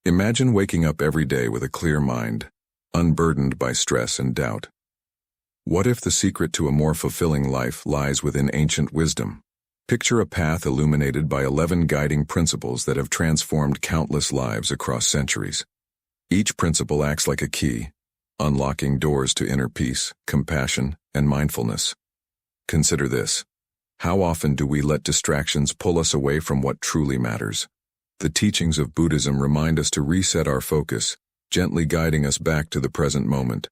Imagine waking up every day with a clear mind, unburdened by stress and doubt. What if the secret to a more fulfilling life lies within ancient wisdom? Picture a path illuminated by 11 guiding principles that have transformed countless lives across centuries. Each principle acts like a key, unlocking doors to inner peace, compassion, and mindfulness. Consider this. How often do we let distractions pull us away from what truly matters? The teachings of Buddhism remind us to reset our focus, gently guiding us back to the present moment.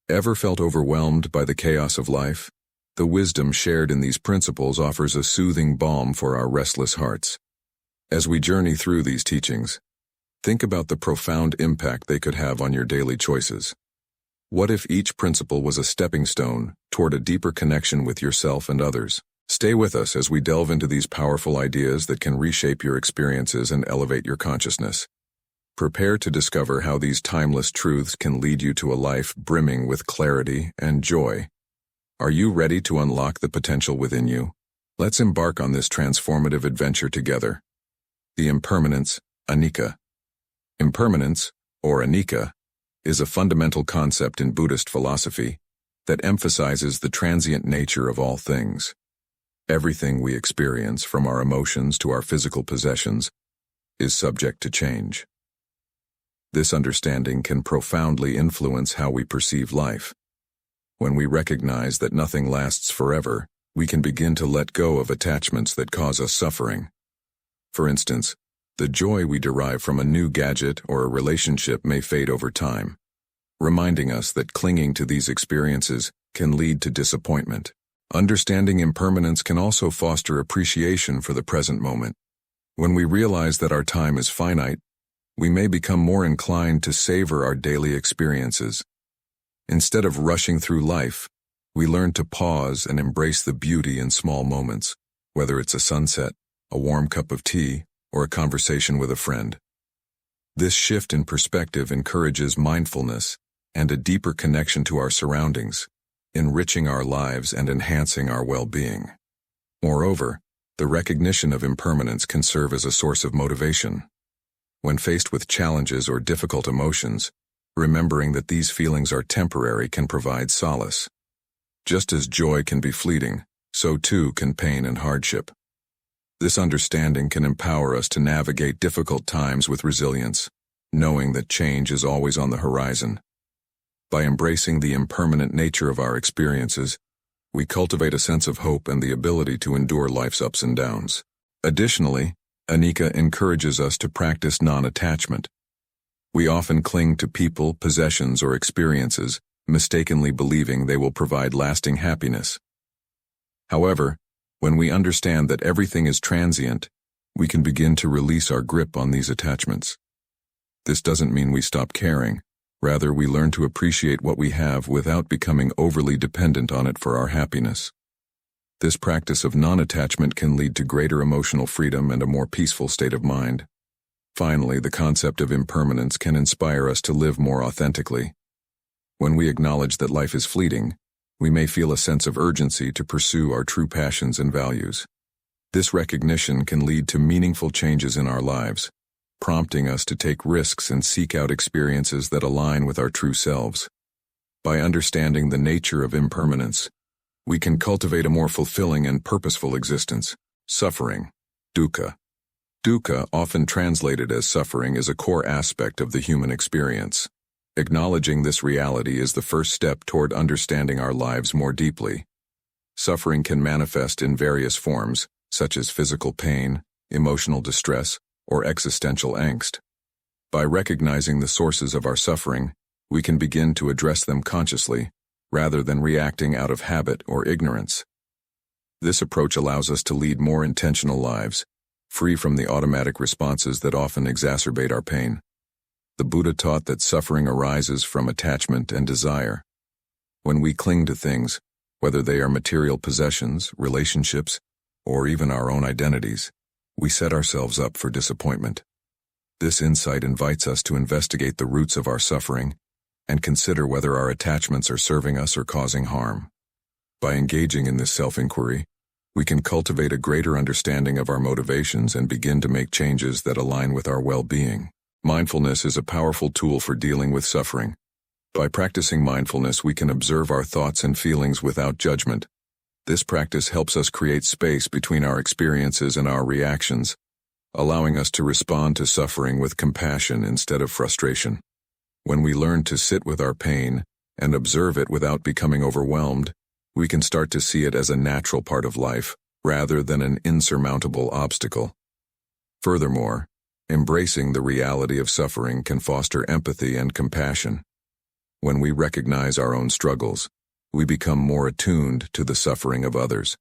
Ever felt overwhelmed by the chaos of life? The wisdom shared in these principles offers a soothing balm for our restless hearts. As we journey through these teachings, think about the profound impact they could have on your daily choices. What if each principle was a stepping stone toward a deeper connection with yourself and others? Stay with us as we delve into these powerful ideas that can reshape your experiences and elevate your consciousness. Prepare to discover how these timeless truths can lead you to a life brimming with clarity and joy. Are you ready to unlock the potential within you? Let's embark on this transformative adventure together. The impermanence, anicca. Impermanence, or anicca, is a fundamental concept in Buddhist philosophy that emphasizes the transient nature of all things. Everything we experience, from our emotions to our physical possessions, is subject to change. This understanding can profoundly influence how we perceive life. When we recognize that nothing lasts forever, we can begin to let go of attachments that cause us suffering. For instance, the joy we derive from a new gadget or a relationship may fade over time, reminding us that clinging to these experiences can lead to disappointment. Understanding impermanence can also foster appreciation for the present moment. When we realize that our time is finite, we may become more inclined to savor our daily experiences. Instead of rushing through life, we learn to pause and embrace the beauty in small moments, whether it's a sunset, a warm cup of tea, or a conversation with a friend. This shift in perspective encourages mindfulness and a deeper connection to our surroundings, enriching our lives and enhancing our well-being. Moreover, the recognition of impermanence can serve as a source of motivation. When faced with challenges or difficult emotions, remembering that these feelings are temporary can provide solace. Just as joy can be fleeting, so too can pain and hardship. This understanding can empower us to navigate difficult times with resilience, knowing that change is always on the horizon. By embracing the impermanent nature of our experiences, we cultivate a sense of hope and the ability to endure life's ups and downs. Additionally, anicca encourages us to practice non-attachment. We often cling to people, possessions, or experiences, mistakenly believing they will provide lasting happiness. However, when we understand that everything is transient, we can begin to release our grip on these attachments. This doesn't mean we stop caring. Rather, we learn to appreciate what we have without becoming overly dependent on it for our happiness. This practice of non-attachment can lead to greater emotional freedom and a more peaceful state of mind. Finally, the concept of impermanence can inspire us to live more authentically. When we acknowledge that life is fleeting, we may feel a sense of urgency to pursue our true passions and values. This recognition can lead to meaningful changes in our lives, prompting us to take risks and seek out experiences that align with our true selves. By understanding the nature of impermanence, we can cultivate a more fulfilling and purposeful existence. Suffering, dukkha. Dukkha, often translated as suffering, is a core aspect of the human experience. Acknowledging this reality is the first step toward understanding our lives more deeply. Suffering can manifest in various forms, such as physical pain, emotional distress, or existential angst. By recognizing the sources of our suffering, we can begin to address them consciously, rather than reacting out of habit or ignorance. This approach allows us to lead more intentional lives, free from the automatic responses that often exacerbate our pain. The Buddha taught that suffering arises from attachment and desire. When we cling to things, whether they are material possessions, relationships, or even our own identities, we set ourselves up for disappointment. This insight invites us to investigate the roots of our suffering and consider whether our attachments are serving us or causing harm. By engaging in this self-inquiry, we can cultivate a greater understanding of our motivations and begin to make changes that align with our well-being. Mindfulness is a powerful tool for dealing with suffering. By practicing mindfulness, we can observe our thoughts and feelings without judgment. This practice helps us create space between our experiences and our reactions, allowing us to respond to suffering with compassion instead of frustration. When we learn to sit with our pain and observe it without becoming overwhelmed, we can start to see it as a natural part of life, rather than an insurmountable obstacle. Furthermore, embracing the reality of suffering can foster empathy and compassion. When we recognize our own struggles, we become more attuned to the suffering of others.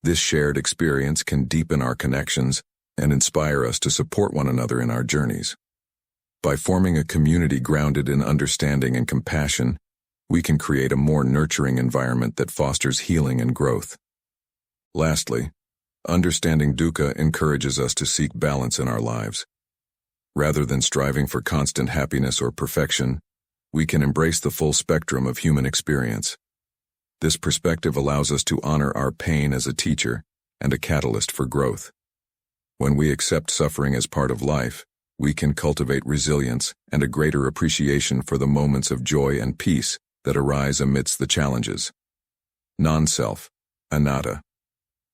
This shared experience can deepen our connections and inspire us to support one another in our journeys. By forming a community grounded in understanding and compassion, we can create a more nurturing environment that fosters healing and growth. Lastly, understanding dukkha encourages us to seek balance in our lives. Rather than striving for constant happiness or perfection, we can embrace the full spectrum of human experience. This perspective allows us to honor our pain as a teacher and a catalyst for growth. When we accept suffering as part of life, we can cultivate resilience and a greater appreciation for the moments of joy and peace that arise amidst the challenges. Non-self, anatta.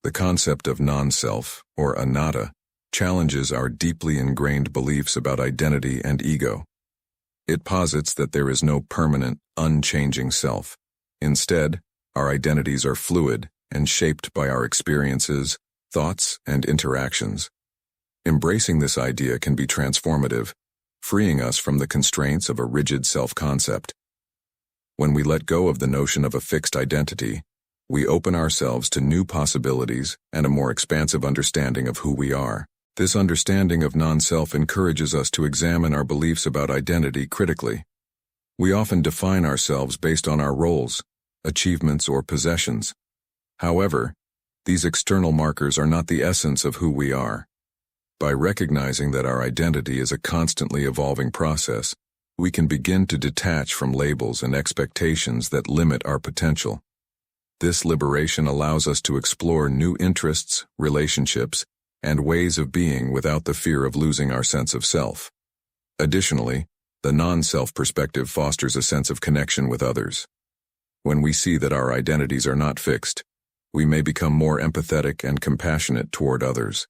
The concept of non-self, or anatta, challenges our deeply ingrained beliefs about identity and ego. It posits that there is no permanent, unchanging self. Instead, our identities are fluid and shaped by our experiences, thoughts, and interactions. Embracing this idea can be transformative, freeing us from the constraints of a rigid self-concept. When we let go of the notion of a fixed identity, we open ourselves to new possibilities and a more expansive understanding of who we are. This understanding of non-self encourages us to examine our beliefs about identity critically. We often define ourselves based on our roles, achievements, or possessions. However, these external markers are not the essence of who we are. By recognizing that our identity is a constantly evolving process, we can begin to detach from labels and expectations that limit our potential. This liberation allows us to explore new interests, relationships, and ways of being without the fear of losing our sense of self. Additionally, the non-self perspective fosters a sense of connection with others. When we see that our identities are not fixed, we may become more empathetic and compassionate toward others.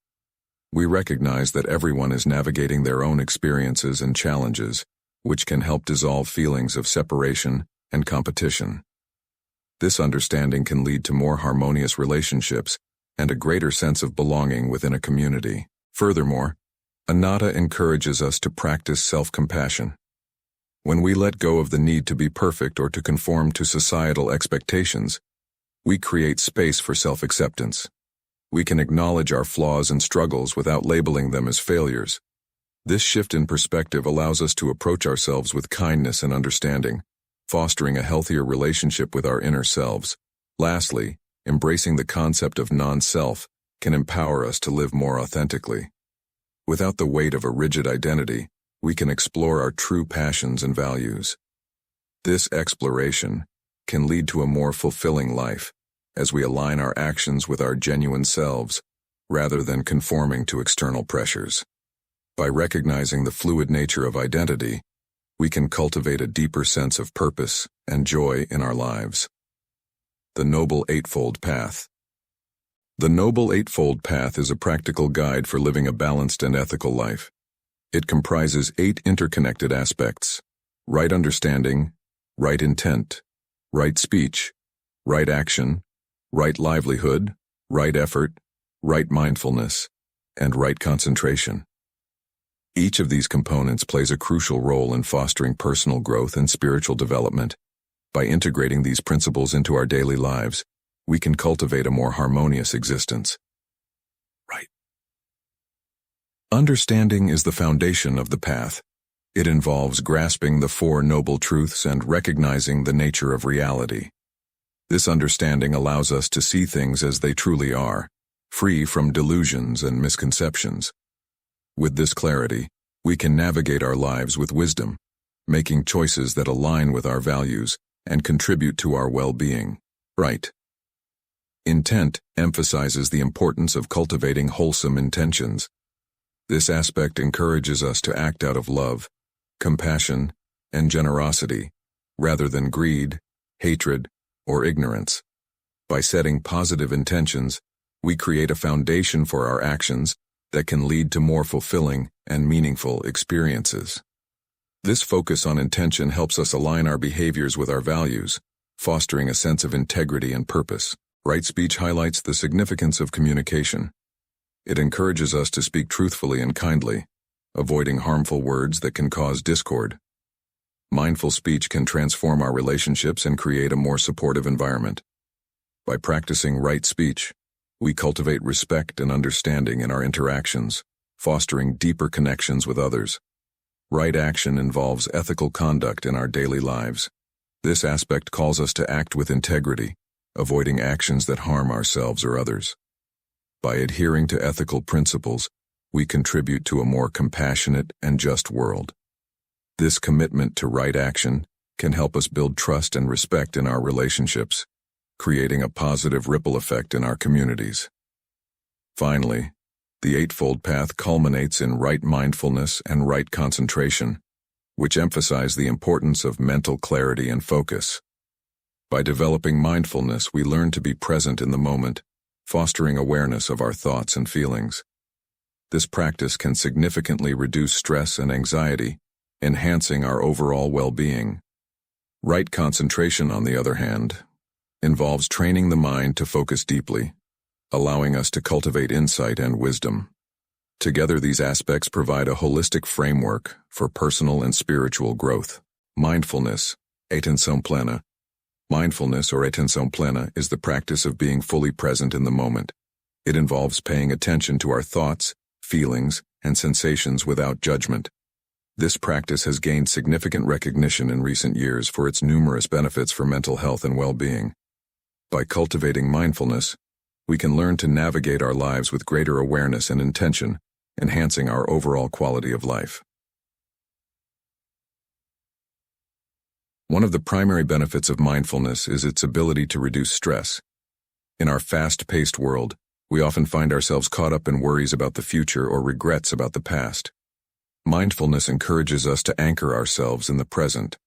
We recognize that everyone is navigating their own experiences and challenges, which can help dissolve feelings of separation and competition. This understanding can lead to more harmonious relationships and a greater sense of belonging within a community. Furthermore, anatta encourages us to practice self-compassion. When we let go of the need to be perfect or to conform to societal expectations, we create space for self-acceptance. We can acknowledge our flaws and struggles without labeling them as failures. This shift in perspective allows us to approach ourselves with kindness and understanding, fostering a healthier relationship with our inner selves. Lastly, embracing the concept of non-self can empower us to live more authentically. Without the weight of a rigid identity, we can explore our true passions and values. This exploration can lead to a more fulfilling life, as we align our actions with our genuine selves, rather than conforming to external pressures. By recognizing the fluid nature of identity, we can cultivate a deeper sense of purpose and joy in our lives. The Noble Eightfold Path. The Noble Eightfold Path is a practical guide for living a balanced and ethical life. It comprises 8 interconnected aspects: right understanding, right intent, right speech, right action, right livelihood, right effort, right mindfulness, and right concentration. Each of these components plays a crucial role in fostering personal growth and spiritual development. By integrating these principles into our daily lives, we can cultivate a more harmonious existence. Right. Understanding is the foundation of the path. It involves grasping the 4 noble truths and recognizing the nature of reality. This understanding allows us to see things as they truly are, free from delusions and misconceptions. With this clarity, we can navigate our lives with wisdom, making choices that align with our values and contribute to our well-being. Right. Intent emphasizes the importance of cultivating wholesome intentions. This aspect encourages us to act out of love, compassion, and generosity, rather than greed, hatred, or ignorance. By setting positive intentions, we create a foundation for our actions that can lead to more fulfilling and meaningful experiences. This focus on intention helps us align our behaviors with our values, fostering a sense of integrity and purpose. Right speech highlights the significance of communication. It encourages us to speak truthfully and kindly, avoiding harmful words that can cause discord. Mindful speech can transform our relationships and create a more supportive environment. By practicing right speech, we cultivate respect and understanding in our interactions, fostering deeper connections with others. Right action involves ethical conduct in our daily lives. This aspect calls us to act with integrity, avoiding actions that harm ourselves or others. By adhering to ethical principles, we contribute to a more compassionate and just world. This commitment to right action can help us build trust and respect in our relationships, creating a positive ripple effect in our communities. Finally, the Eightfold Path culminates in right mindfulness and right concentration, which emphasize the importance of mental clarity and focus. By developing mindfulness, we learn to be present in the moment, fostering awareness of our thoughts and feelings. This practice can significantly reduce stress and anxiety, enhancing our overall well-being. Right concentration, on the other hand, involves training the mind to focus deeply, allowing us to cultivate insight and wisdom. Together, these aspects provide a holistic framework for personal and spiritual growth. Mindfulness, atenção plena. Mindfulness, or atenção plena, is the practice of being fully present in the moment. It involves paying attention to our thoughts, feelings, and sensations without judgment. This practice has gained significant recognition in recent years for its numerous benefits for mental health and well-being. By cultivating mindfulness, we can learn to navigate our lives with greater awareness and intention, enhancing our overall quality of life. One of the primary benefits of mindfulness is its ability to reduce stress. In our fast-paced world, we often find ourselves caught up in worries about the future or regrets about the past. Mindfulness encourages us to anchor ourselves in the present,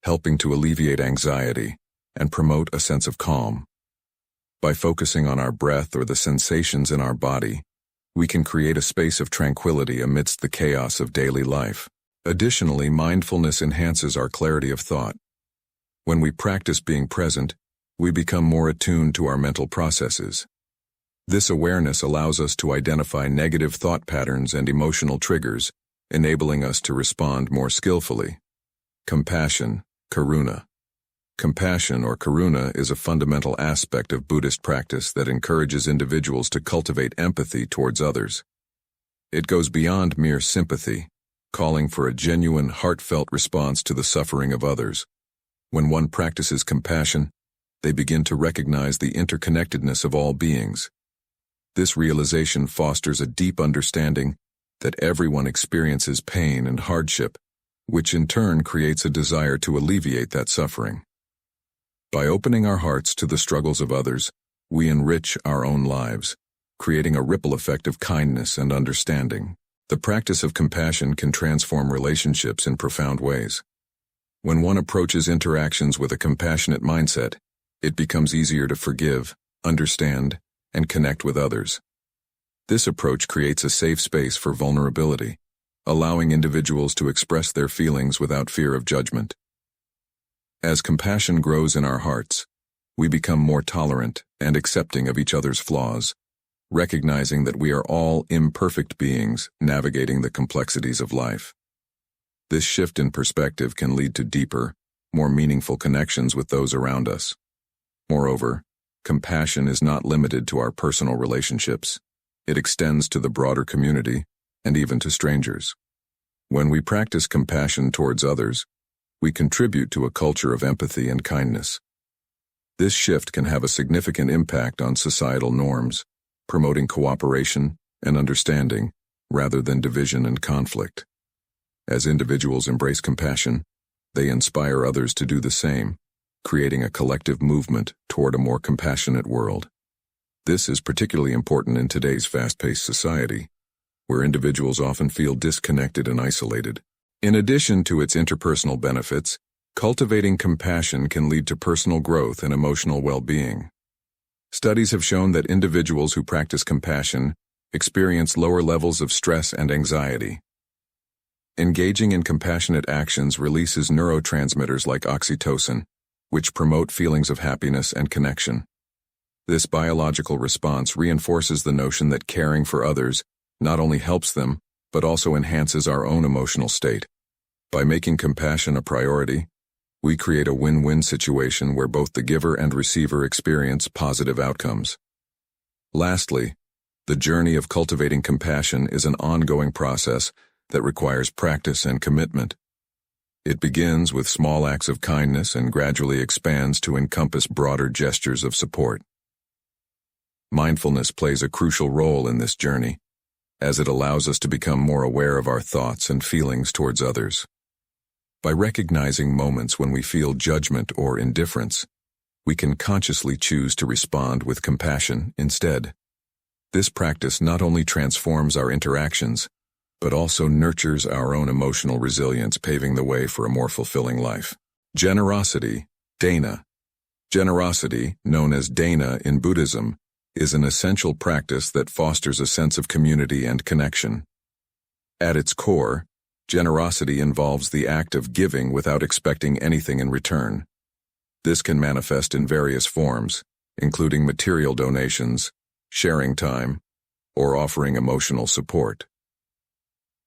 helping to alleviate anxiety and promote a sense of calm. By focusing on our breath or the sensations in our body, we can create a space of tranquility amidst the chaos of daily life. Additionally, mindfulness enhances our clarity of thought. When we practice being present, we become more attuned to our mental processes. This awareness allows us to identify negative thought patterns and emotional triggers, enabling us to respond more skillfully. Compassion, karuna. Compassion, or karuna, is a fundamental aspect of Buddhist practice that encourages individuals to cultivate empathy towards others. It goes beyond mere sympathy, calling for a genuine, heartfelt response to the suffering of others. When one practices compassion, they begin to recognize the interconnectedness of all beings. This realization fosters a deep understanding that everyone experiences pain and hardship, which in turn creates a desire to alleviate that suffering. By opening our hearts to the struggles of others, we enrich our own lives, creating a ripple effect of kindness and understanding. The practice of compassion can transform relationships in profound ways. When one approaches interactions with a compassionate mindset, it becomes easier to forgive, understand, and connect with others. This approach creates a safe space for vulnerability, allowing individuals to express their feelings without fear of judgment. As compassion grows in our hearts, we become more tolerant and accepting of each other's flaws, recognizing that we are all imperfect beings navigating the complexities of life. This shift in perspective can lead to deeper, more meaningful connections with those around us. Moreover, compassion is not limited to our personal relationships. It extends to the broader community and even to strangers. When we practice compassion towards others, we contribute to a culture of empathy and kindness. This shift can have a significant impact on societal norms, promoting cooperation and understanding rather than division and conflict. As individuals embrace compassion, they inspire others to do the same, creating a collective movement toward a more compassionate world. This is particularly important in today's fast-paced society, where individuals often feel disconnected and isolated. In addition to its interpersonal benefits, cultivating compassion can lead to personal growth and emotional well-being. Studies have shown that individuals who practice compassion experience lower levels of stress and anxiety. Engaging in compassionate actions releases neurotransmitters like oxytocin, which promote feelings of happiness and connection. This biological response reinforces the notion that caring for others not only helps them, but also enhances our own emotional state. By making compassion a priority, we create a win-win situation where both the giver and receiver experience positive outcomes. Lastly, the journey of cultivating compassion is an ongoing process that requires practice and commitment. It begins with small acts of kindness and gradually expands to encompass broader gestures of support. Mindfulness plays a crucial role in this journey, as it allows us to become more aware of our thoughts and feelings towards others. By recognizing moments when we feel judgment or indifference, we can consciously choose to respond with compassion instead. This practice not only transforms our interactions, but also nurtures our own emotional resilience, paving the way for a more fulfilling life. Generosity, dana. Generosity, known as dana in Buddhism, is an essential practice that fosters a sense of community and connection. At its core, generosity involves the act of giving without expecting anything in return. This can manifest in various forms, including material donations, sharing time, or offering emotional support.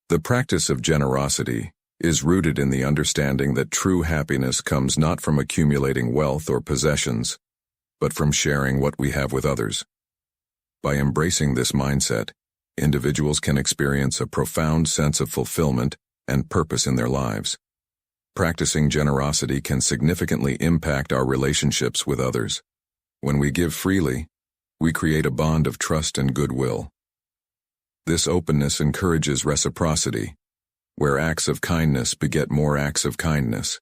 The practice of generosity is rooted in the understanding that true happiness comes not from accumulating wealth or possessions, but from sharing what we have with others. By embracing this mindset, individuals can experience a profound sense of fulfillment and purpose in their lives. Practicing generosity can significantly impact our relationships with others. When we give freely, we create a bond of trust and goodwill. This openness encourages reciprocity, where acts of kindness beget more acts of kindness.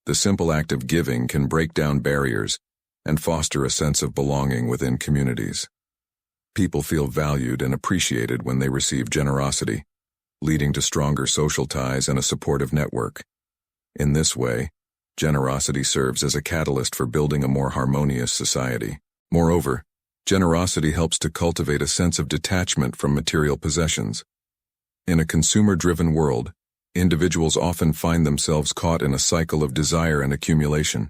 The simple act of giving can break down barriers and foster a sense of belonging within communities. People feel valued and appreciated when they receive generosity, leading to stronger social ties and a supportive network. In this way, generosity serves as a catalyst for building a more harmonious society. Moreover, generosity helps to cultivate a sense of detachment from material possessions. In a consumer-driven world, individuals often find themselves caught in a cycle of desire and accumulation.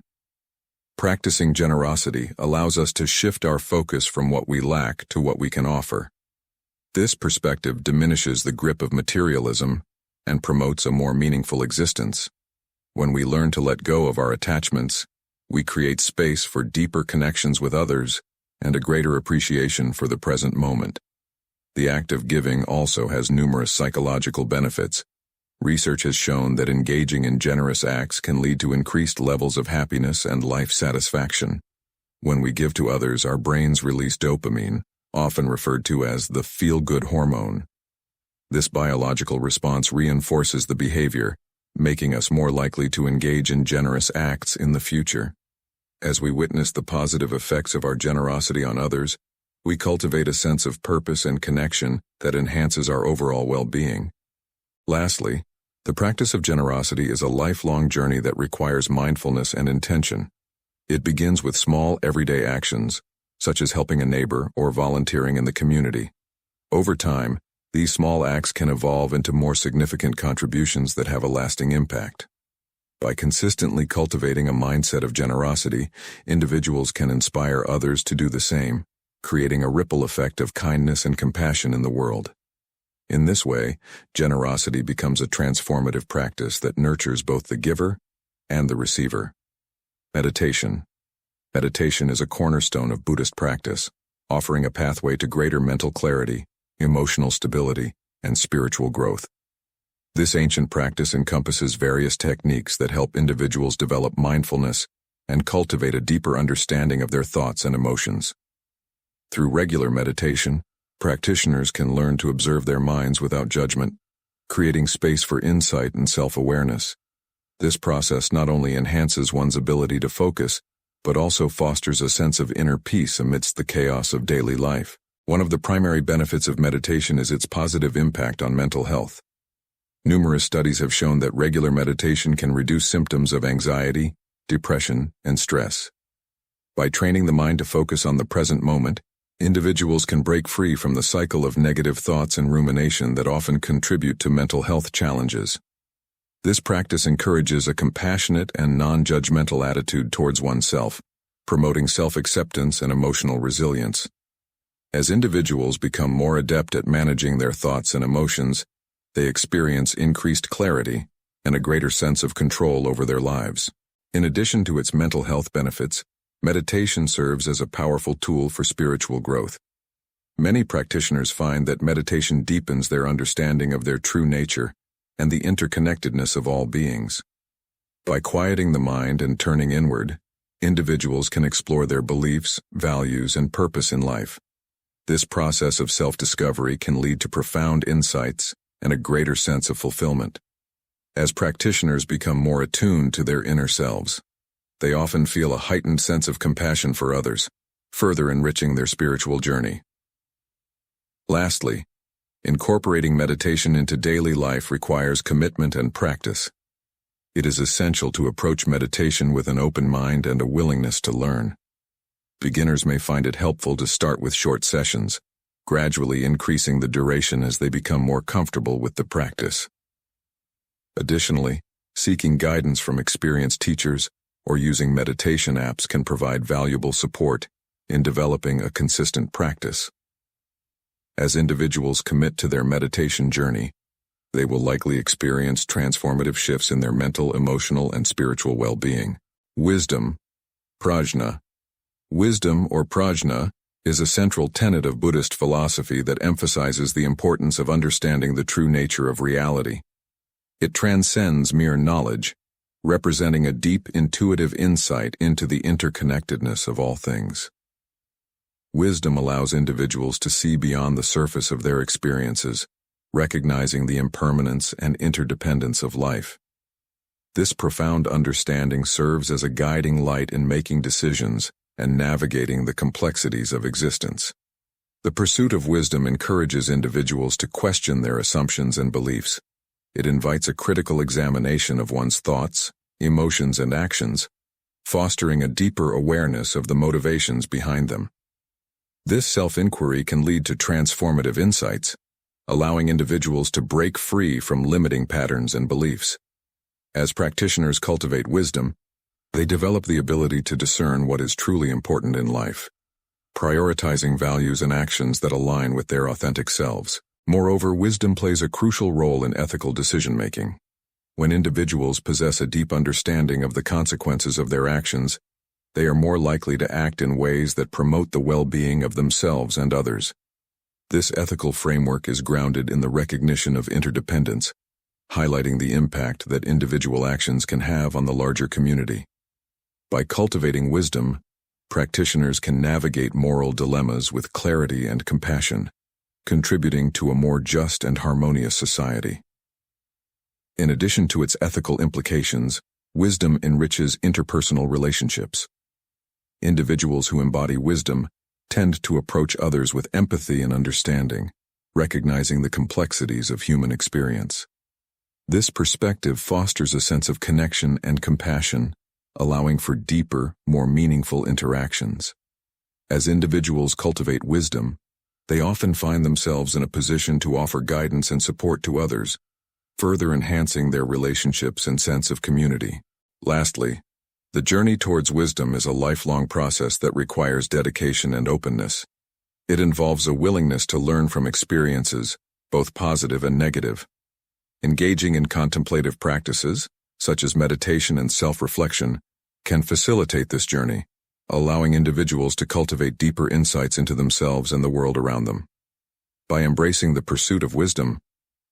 Practicing generosity allows us to shift our focus from what we lack to what we can offer. This perspective diminishes the grip of materialism and promotes a more meaningful existence. When we learn to let go of our attachments, we create space for deeper connections with others and a greater appreciation for the present moment. The act of giving also has numerous psychological benefits. Research has shown that engaging in generous acts can lead to increased levels of happiness and life satisfaction. When we give to others, our brains release dopamine, often referred to as the feel-good hormone. This biological response reinforces the behavior, making us more likely to engage in generous acts in the future. As we witness the positive effects of our generosity on others, we cultivate a sense of purpose and connection that enhances our overall well-being. Lastly, the practice of generosity is a lifelong journey that requires mindfulness and intention. It begins with small, everyday actions, such as helping a neighbor or volunteering in the community. Over time, these small acts can evolve into more significant contributions that have a lasting impact. By consistently cultivating a mindset of generosity, individuals can inspire others to do the same, creating a ripple effect of kindness and compassion in the world. In this way, generosity becomes a transformative practice that nurtures both the giver and the receiver. Meditation. Meditation is a cornerstone of Buddhist practice, offering a pathway to greater mental clarity, emotional stability, and spiritual growth. This ancient practice encompasses various techniques that help individuals develop mindfulness and cultivate a deeper understanding of their thoughts and emotions. Through regular meditation, practitioners can learn to observe their minds without judgment, creating space for insight and self-awareness. This process not only enhances one's ability to focus, but also fosters a sense of inner peace amidst the chaos of daily life. One of the primary benefits of meditation is its positive impact on mental health. Numerous studies have shown that regular meditation can reduce symptoms of anxiety, depression, and stress. By training the mind to focus on the present moment, individuals can break free from the cycle of negative thoughts and rumination that often contribute to mental health challenges. This practice encourages a compassionate and non-judgmental attitude towards oneself, promoting self-acceptance and emotional resilience. As individuals become more adept at managing their thoughts and emotions, they experience increased clarity and a greater sense of control over their lives. In addition to its mental health benefits, meditation serves as a powerful tool for spiritual growth. Many practitioners find that meditation deepens their understanding of their true nature and the interconnectedness of all beings. By quieting the mind and turning inward, individuals can explore their beliefs, values, and purpose in life. This process of self-discovery can lead to profound insights and a greater sense of fulfillment. As practitioners become more attuned to their inner selves, they often feel a heightened sense of compassion for others, further enriching their spiritual journey. Lastly, incorporating meditation into daily life requires commitment and practice. It is essential to approach meditation with an open mind and a willingness to learn. Beginners may find it helpful to start with short sessions, gradually increasing the duration as they become more comfortable with the practice. Additionally, seeking guidance from experienced teachers or using meditation apps can provide valuable support in developing a consistent practice. As individuals commit to their meditation journey, they will likely experience transformative shifts in their mental, emotional, and spiritual well-being. Wisdom, prajna. Wisdom, or prajna, is a central tenet of Buddhist philosophy that emphasizes the importance of understanding the true nature of reality. It transcends mere knowledge, representing a deep intuitive insight into the interconnectedness of all things. Wisdom allows individuals to see beyond the surface of their experiences, recognizing the impermanence and interdependence of life. This profound understanding serves as a guiding light in making decisions and navigating the complexities of existence. The pursuit of wisdom encourages individuals to question their assumptions and beliefs. It invites a critical examination of one's thoughts, emotions, and actions, fostering a deeper awareness of the motivations behind them. This self-inquiry can lead to transformative insights, allowing individuals to break free from limiting patterns and beliefs. As practitioners cultivate wisdom, they develop the ability to discern what is truly important in life, prioritizing values and actions that align with their authentic selves. Moreover, wisdom plays a crucial role in ethical decision-making. When individuals possess a deep understanding of the consequences of their actions, they are more likely to act in ways that promote the well-being of themselves and others. This ethical framework is grounded in the recognition of interdependence, highlighting the impact that individual actions can have on the larger community. By cultivating wisdom, practitioners can navigate moral dilemmas with clarity and compassion, contributing to a more just and harmonious society. In addition to its ethical implications, wisdom enriches interpersonal relationships. Individuals who embody wisdom tend to approach others with empathy and understanding, recognizing the complexities of human experience. This perspective fosters a sense of connection and compassion, allowing for deeper, more meaningful interactions. As individuals cultivate wisdom, they often find themselves in a position to offer guidance and support to others, further enhancing their relationships and sense of community. Lastly, the journey towards wisdom is a lifelong process that requires dedication and openness. It involves a willingness to learn from experiences, both positive and negative. Engaging in contemplative practices, such as meditation and self-reflection, can facilitate this journey, allowing individuals to cultivate deeper insights into themselves and the world around them. By embracing the pursuit of wisdom,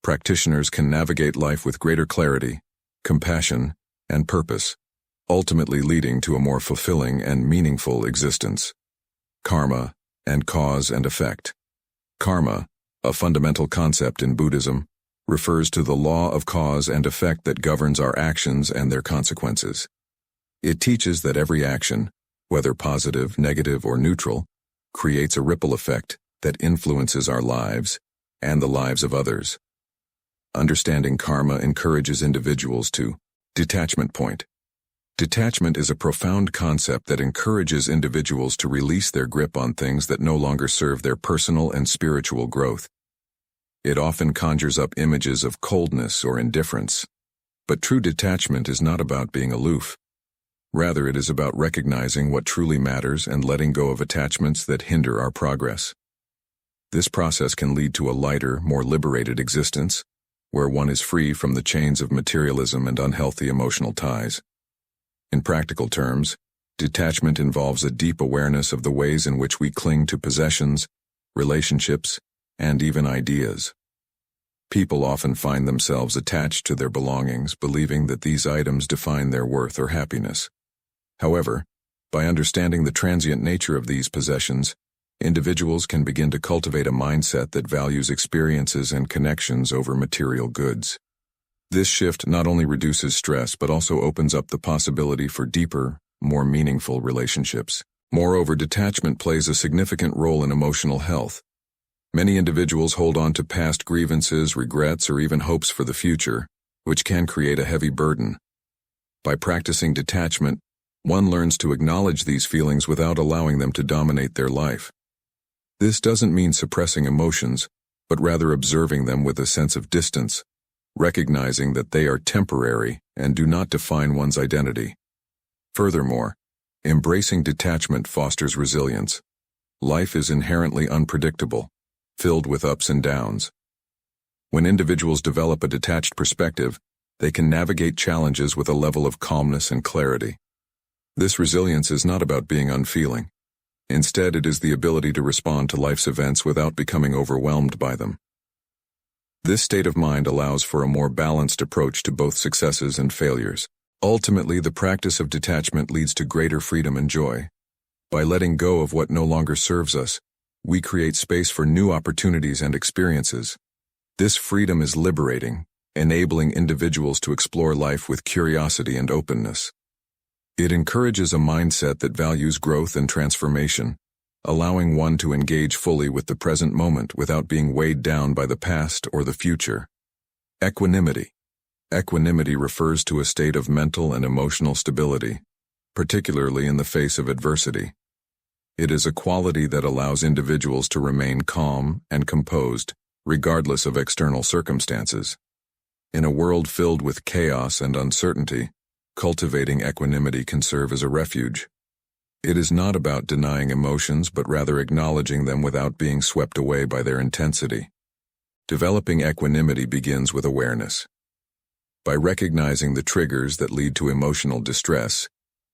practitioners can navigate life with greater clarity, compassion, and purpose, ultimately leading to a more fulfilling and meaningful existence. Karma and cause and effect. Karma, a fundamental concept in Buddhism, refers to the law of cause and effect that governs our actions and their consequences. It teaches that every action, whether positive, negative, or neutral, creates a ripple effect, that influences our lives and the lives of others. Understanding karma encourages individuals to detachment point. Detachment is a profound concept that encourages individuals to release their grip on things that no longer serve their personal and spiritual growth. It often conjures up images of coldness or indifference. But true detachment is not about being aloof. Rather, it is about recognizing what truly matters and letting go of attachments that hinder our progress. This process can lead to a lighter, more liberated existence, where one is free from the chains of materialism and unhealthy emotional ties. In practical terms, detachment involves a deep awareness of the ways in which we cling to possessions, relationships, and even ideas. People often find themselves attached to their belongings, believing that these items define their worth or happiness. However, by understanding the transient nature of these possessions, individuals can begin to cultivate a mindset that values experiences and connections over material goods. This shift not only reduces stress but also opens up the possibility for deeper, more meaningful relationships. Moreover, detachment plays a significant role in emotional health. Many individuals hold on to past grievances, regrets, or even hopes for the future, which can create a heavy burden. By practicing detachment, one learns to acknowledge these feelings without allowing them to dominate their life. This doesn't mean suppressing emotions, but rather observing them with a sense of distance, recognizing that they are temporary and do not define one's identity. Furthermore, embracing detachment fosters resilience. Life is inherently unpredictable, filled with ups and downs. When individuals develop a detached perspective, they can navigate challenges with a level of calmness and clarity. This resilience is not about being unfeeling. Instead, it is the ability to respond to life's events without becoming overwhelmed by them. This state of mind allows for a more balanced approach to both successes and failures. Ultimately, the practice of detachment leads to greater freedom and joy. By letting go of what no longer serves us, we create space for new opportunities and experiences. This freedom is liberating, enabling individuals to explore life with curiosity and openness. It encourages a mindset that values growth and transformation, allowing one to engage fully with the present moment without being weighed down by the past or the future. Equanimity. Equanimity refers to a state of mental and emotional stability, particularly in the face of adversity. It is a quality that allows individuals to remain calm and composed, regardless of external circumstances. In a world filled with chaos and uncertainty, cultivating equanimity can serve as a refuge. It is not about denying emotions but rather acknowledging them without being swept away by their intensity. Developing equanimity begins with awareness. By recognizing the triggers that lead to emotional distress,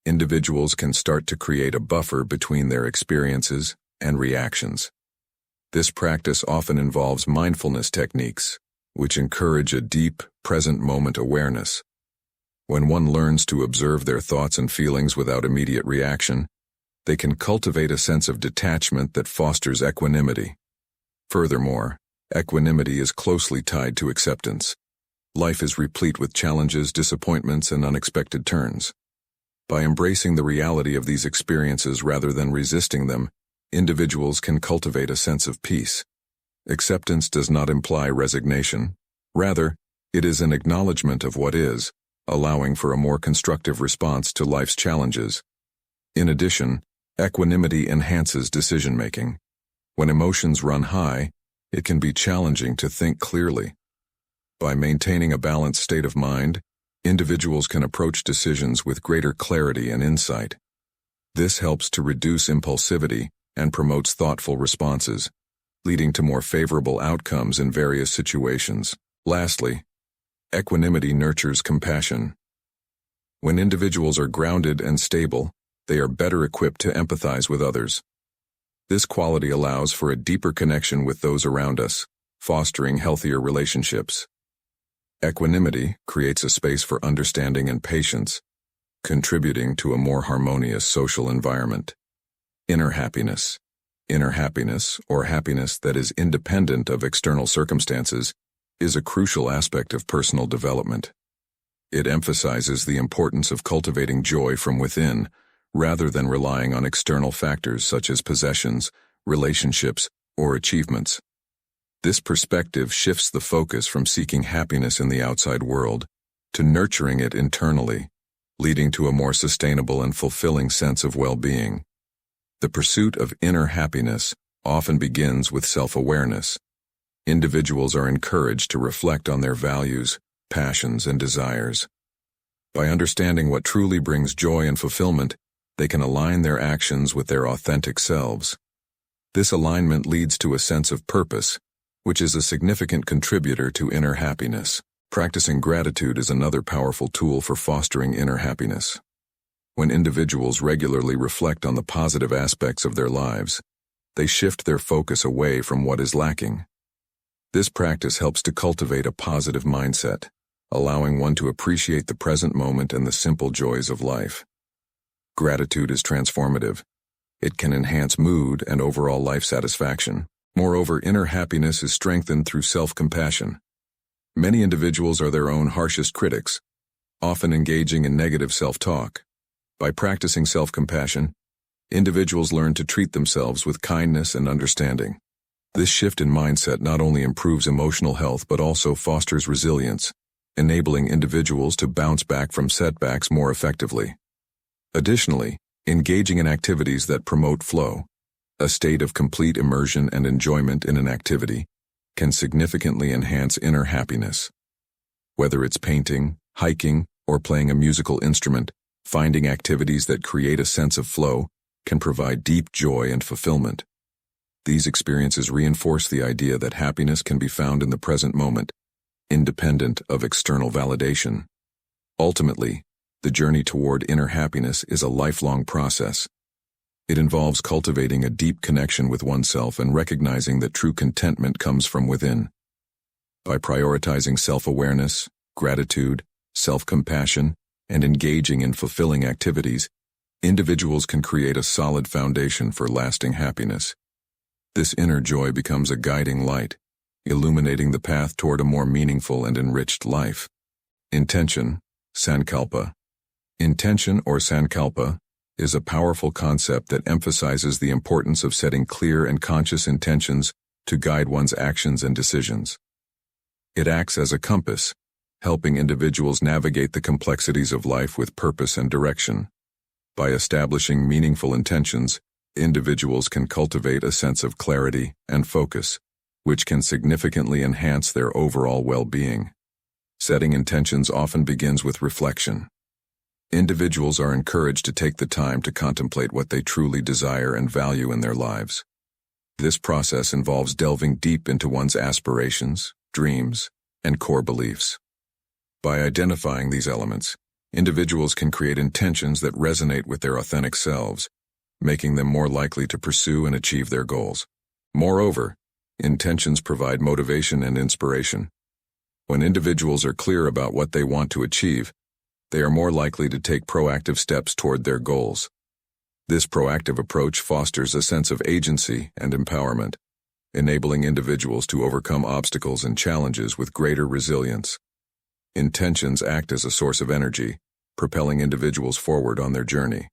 individuals can start to create a buffer between their experiences and reactions. This practice often involves mindfulness techniques, which encourage a deep, present-moment awareness. When one learns to observe their thoughts and feelings without immediate reaction, they can cultivate a sense of detachment that fosters equanimity. Furthermore, equanimity is closely tied to acceptance. Life is replete with challenges, disappointments, and unexpected turns. By embracing the reality of these experiences rather than resisting them, individuals can cultivate a sense of peace. Acceptance does not imply resignation. Rather, it is an acknowledgement of what is, allowing for a more constructive response to life's challenges. In addition, equanimity enhances decision-making. When emotions run high, it can be challenging to think clearly. By maintaining a balanced state of mind, individuals can approach decisions with greater clarity and insight. This helps to reduce impulsivity and promotes thoughtful responses, leading to more favorable outcomes in various situations. Lastly, equanimity nurtures compassion. When individuals are grounded and stable, they are better equipped to empathize with others. This quality allows for a deeper connection with those around us, fostering healthier relationships. Equanimity creates a space for understanding and patience, contributing to a more harmonious social environment. Inner happiness. Inner happiness, or happiness that is independent of external circumstances, is a crucial aspect of personal development. It emphasizes the importance of cultivating joy from within, rather than relying on external factors such as possessions, relationships, or achievements. This perspective shifts the focus from seeking happiness in the outside world to nurturing it internally, leading to a more sustainable and fulfilling sense of well-being. The pursuit of inner happiness often begins with self-awareness. Individuals are encouraged to reflect on their values, passions, and desires. By understanding what truly brings joy and fulfillment, they can align their actions with their authentic selves. This alignment leads to a sense of purpose, which is a significant contributor to inner happiness. Practicing gratitude is another powerful tool for fostering inner happiness. When individuals regularly reflect on the positive aspects of their lives, they shift their focus away from what is lacking. This practice helps to cultivate a positive mindset, allowing one to appreciate the present moment and the simple joys of life. Gratitude is transformative. It can enhance mood and overall life satisfaction. Moreover, inner happiness is strengthened through self-compassion. Many individuals are their own harshest critics, often engaging in negative self-talk. By practicing self-compassion, individuals learn to treat themselves with kindness and understanding. This shift in mindset not only improves emotional health but also fosters resilience, enabling individuals to bounce back from setbacks more effectively. Additionally, engaging in activities that promote flow, a state of complete immersion and enjoyment in an activity, can significantly enhance inner happiness. Whether it's painting, hiking, or playing a musical instrument, finding activities that create a sense of flow can provide deep joy and fulfillment. These experiences reinforce the idea that happiness can be found in the present moment, independent of external validation. Ultimately, the journey toward inner happiness is a lifelong process. It involves cultivating a deep connection with oneself and recognizing that true contentment comes from within. By prioritizing self-awareness, gratitude, self-compassion, and engaging in fulfilling activities, individuals can create a solid foundation for lasting happiness. This inner joy becomes a guiding light, illuminating the path toward a more meaningful and enriched life. Intention, sankalpa. Intention or sankalpa is a powerful concept that emphasizes the importance of setting clear and conscious intentions to guide one's actions and decisions. It acts as a compass, helping individuals navigate the complexities of life with purpose and direction. By establishing meaningful intentions, individuals can cultivate a sense of clarity and focus, which can significantly enhance their overall well-being. Setting intentions often begins with reflection. Individuals are encouraged to take the time to contemplate what they truly desire and value in their lives. This process involves delving deep into one's aspirations, dreams, and core beliefs. By identifying these elements, individuals can create intentions that resonate with their authentic selves, making them more likely to pursue and achieve their goals. Moreover, intentions provide motivation and inspiration. When individuals are clear about what they want to achieve, they are more likely to take proactive steps toward their goals. This proactive approach fosters a sense of agency and empowerment, enabling individuals to overcome obstacles and challenges with greater resilience. Intentions act as a source of energy, propelling individuals forward on their journey.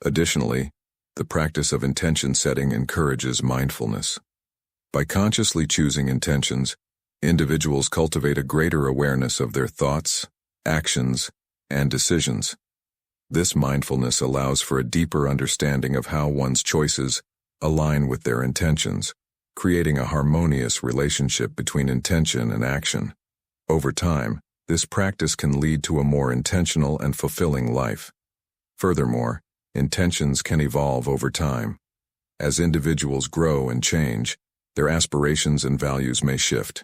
Additionally, the practice of intention setting encourages mindfulness. By consciously choosing intentions, individuals cultivate a greater awareness of their thoughts, actions, and decisions. This mindfulness allows for a deeper understanding of how one's choices align with their intentions, creating a harmonious relationship between intention and action. Over time, this practice can lead to a more intentional and fulfilling life. Furthermore, intentions can evolve over time. As individuals grow and change, their aspirations and values may shift.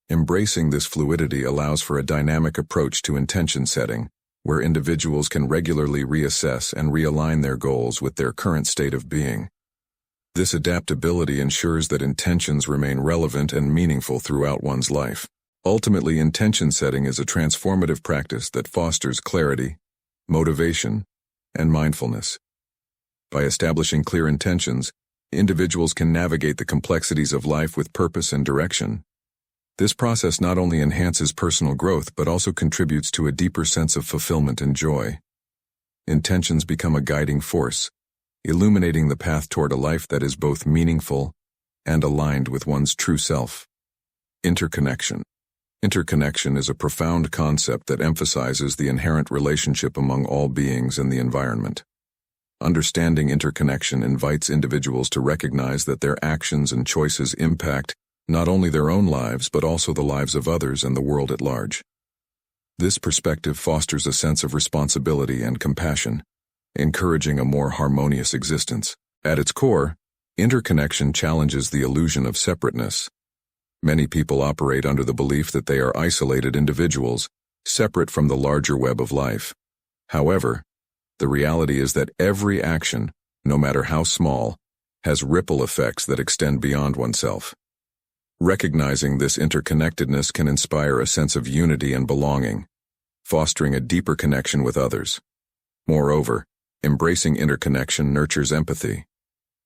Embracing this fluidity allows for a dynamic approach to intention setting, where individuals can regularly reassess and realign their goals with their current state of being. This adaptability ensures that intentions remain relevant and meaningful throughout one's life. Ultimately, intention setting is a transformative practice that fosters clarity, motivation, and mindfulness. By establishing clear intentions, individuals can navigate the complexities of life with purpose and direction. This process not only enhances personal growth but also contributes to a deeper sense of fulfillment and joy. Intentions become a guiding force, illuminating the path toward a life that is both meaningful and aligned with one's true self. Interconnection. Interconnection is a profound concept that emphasizes the inherent relationship among all beings and the environment. Understanding interconnection invites individuals to recognize that their actions and choices impact not only their own lives but also the lives of others and the world at large. This perspective fosters a sense of responsibility and compassion, encouraging a more harmonious existence. At its core, interconnection challenges the illusion of separateness. Many people operate under the belief that they are isolated individuals, separate from the larger web of life. However, the reality is that every action, no matter how small, has ripple effects that extend beyond oneself. Recognizing this interconnectedness can inspire a sense of unity and belonging, fostering a deeper connection with others. Moreover, embracing interconnection nurtures empathy.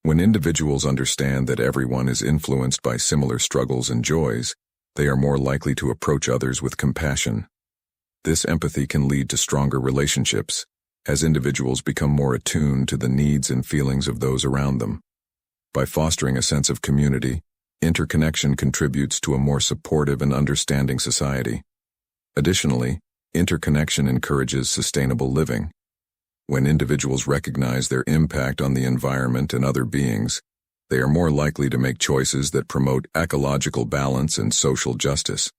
When individuals understand that everyone is influenced by similar struggles and joys, they are more likely to approach others with compassion. This empathy can lead to stronger relationships, as individuals become more attuned to the needs and feelings of those around them. By fostering a sense of community, interconnection contributes to a more supportive and understanding society. Additionally, interconnection encourages sustainable living. When individuals recognize their impact on the environment and other beings, they are more likely to make choices that promote ecological balance and social justice.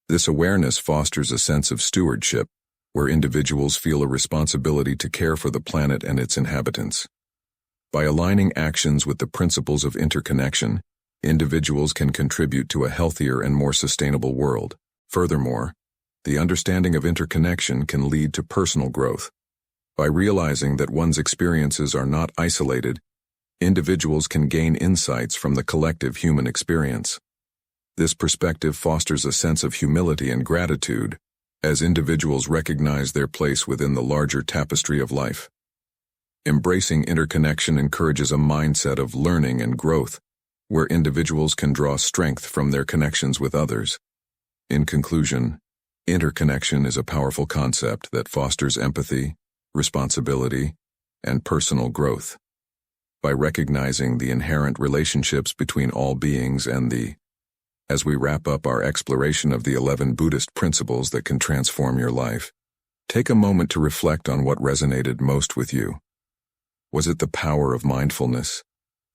This awareness fosters a sense of stewardship, where individuals feel a responsibility to care for the planet and its inhabitants. By aligning actions with the principles of interconnection, individuals can contribute to a healthier and more sustainable world. Furthermore, the understanding of interconnection can lead to personal growth. By realizing that one's experiences are not isolated, individuals can gain insights from the collective human experience. This perspective fosters a sense of humility and gratitude, as individuals recognize their place within the larger tapestry of life. Embracing interconnection encourages a mindset of learning and growth, where individuals can draw strength from their connections with others. In conclusion, interconnection is a powerful concept that fosters empathy, responsibility, and personal growth. By recognizing the inherent relationships between all beings as we wrap up our exploration of the 11 Buddhist principles that can transform your life, take a moment to reflect on what resonated most with you. Was it the power of mindfulness,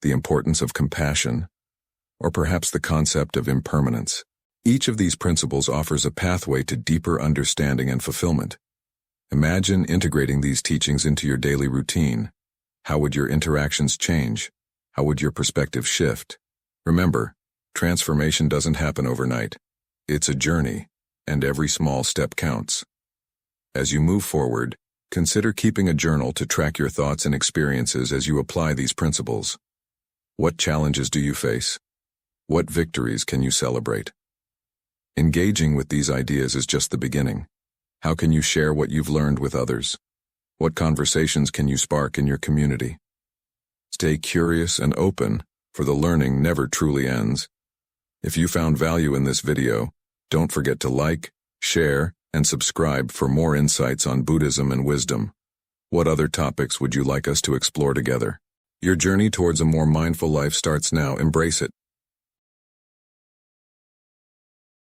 the importance of compassion, or perhaps the concept of impermanence? Each of these principles offers a pathway to deeper understanding and fulfillment. Imagine integrating these teachings into your daily routine. How would your interactions change? How would your perspective shift? Remember, transformation doesn't happen overnight. It's a journey, and every small step counts. As you move forward, consider keeping a journal to track your thoughts and experiences as you apply these principles. What challenges do you face? What victories can you celebrate? Engaging with these ideas is just the beginning. How can you share what you've learned with others? What conversations can you spark in your community? Stay curious and open, for the learning never truly ends. If you found value in this video, don't forget to like, share, and subscribe for more insights on Buddhism and wisdom. What other topics would you like us to explore together? Your journey towards a more mindful life starts now. Embrace it.